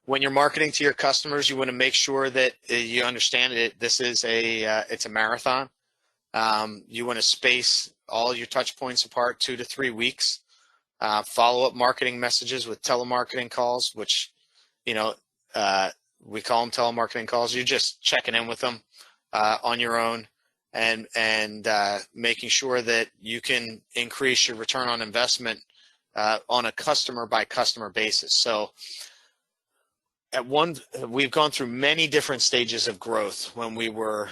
when you're marketing to your customers, you want to make sure that you understand it. This is it's a marathon. You want to space all your touch points apart 2 to 3 weeks. Follow-up marketing messages with telemarketing calls, which, we call them telemarketing calls. You're just checking in with them on your own and making sure that you can increase your return on investment on a customer by customer basis. So we've gone through many different stages of growth when we were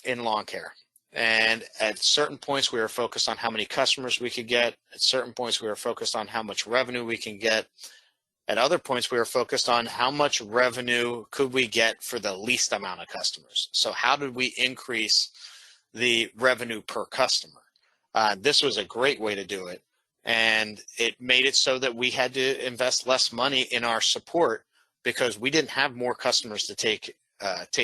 in lawn care. And at certain points, we were focused on how many customers we could get. At certain points, we were focused on how much revenue we can get. At other points, we were focused on how much revenue could we get for the least amount of customers. So how did we increase the revenue per customer? This was a great way to do it. And it made it so that we had to invest less money in our support because we didn't have more customers to take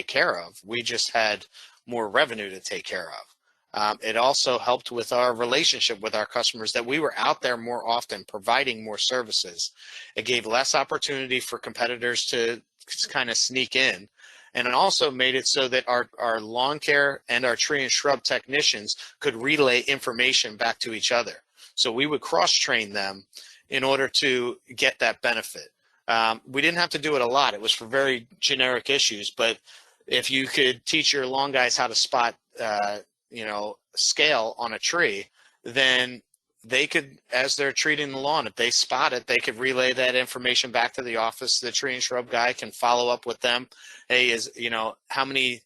care of. We just had more revenue to take care of. It also helped with our relationship with our customers that we were out there more often providing more services. It gave less opportunity for competitors to kind of sneak in. And it also made it so that our lawn care and our tree and shrub technicians could relay information back to each other. So we would cross-train them in order to get that benefit. We didn't have to do it a lot. It was for very generic issues, but if you could teach your lawn guys how to spot, scale on a tree, then they could, as they're treating the lawn, if they spot it, they could relay that information back to the office. The tree and shrub guy can follow up with them. Hey, how many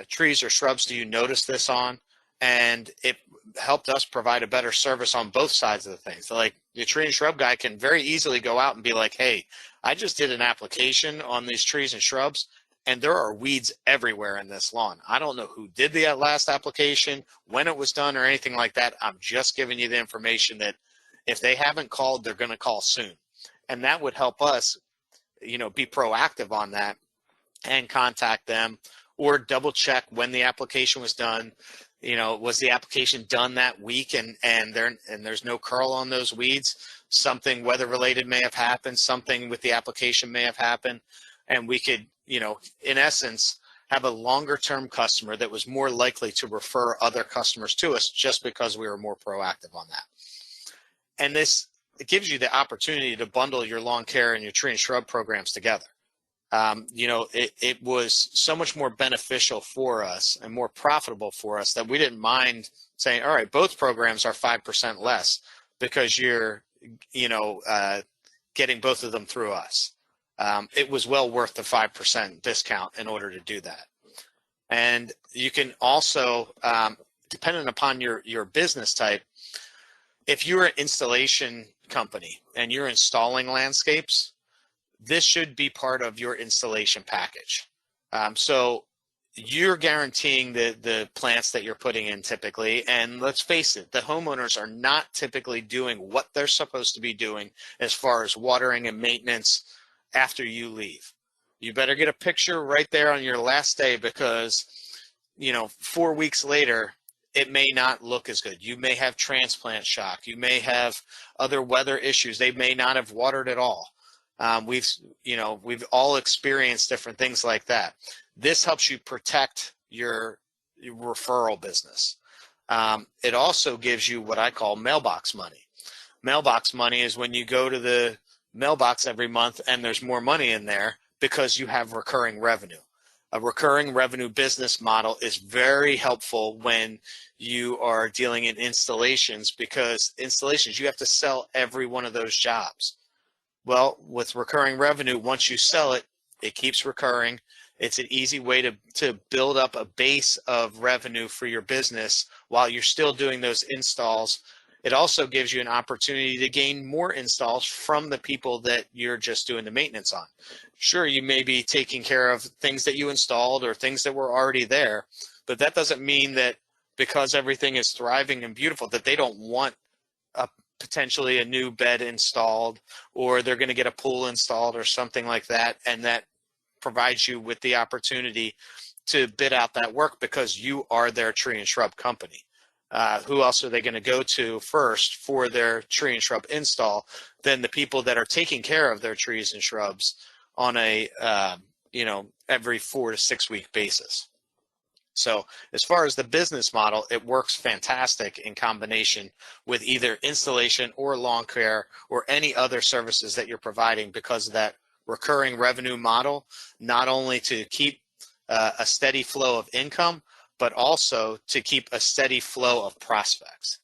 trees or shrubs do you notice this on? And it helped us provide a better service on both sides of the things. So like the tree and shrub guy can very easily go out and be like, hey, I just did an application on these trees and shrubs, and there are weeds everywhere in this lawn. I don't know who did the last application, when it was done, or anything like that. I'm just giving you the information that if they haven't called, they're going to call soon. And that would help us, be proactive on that and contact them or double check when the application was done. Was the application done that week and there's no curl on those weeds? Something weather related may have happened, something with the application may have happened, and we could, in essence, have a longer term customer that was more likely to refer other customers to us just because we were more proactive on that. And it gives you the opportunity to bundle your lawn care and your tree and shrub programs together. It was so much more beneficial for us and more profitable for us that we didn't mind saying, all right, both programs are 5% less because you're, getting both of them through us. It was well worth the 5% discount in order to do that. And you can also, depending upon your business type, if you're an installation company and you're installing landscapes, this should be part of your installation package. So you're guaranteeing the plants that you're putting in typically, and let's face it, the homeowners are not typically doing what they're supposed to be doing as far as watering and maintenance after you leave. You better get a picture right there on your last day because, 4 weeks later, it may not look as good. You may have transplant shock. You may have other weather issues. They may not have watered at all. We've all experienced different things like that. This helps you protect your referral business. It also gives you what I call mailbox money. Mailbox money is when you go to the mailbox every month and there's more money in there because you have recurring revenue. A recurring revenue business model is very helpful when you are dealing in installations because installations, you have to sell every one of those jobs. Well, with recurring revenue, once you sell it, it keeps recurring. It's an easy way to build up a base of revenue for your business while you're still doing those installs. It also gives you an opportunity to gain more installs from the people that you're just doing the maintenance on. Sure, you may be taking care of things that you installed or things that were already there, but that doesn't mean that because everything is thriving and beautiful that they don't want potentially a new bed installed or they're going to get a pool installed or something like that, and that provides you with the opportunity to bid out that work because you are their tree and shrub company. who else are they going to go to first for their tree and shrub install than the people that are taking care of their trees and shrubs on a every 4 to 6 week basis. So as far as the business model, it works fantastic in combination with either installation or lawn care or any other services that you're providing, because of that recurring revenue model, not only to keep a steady flow of income, but also to keep a steady flow of prospects.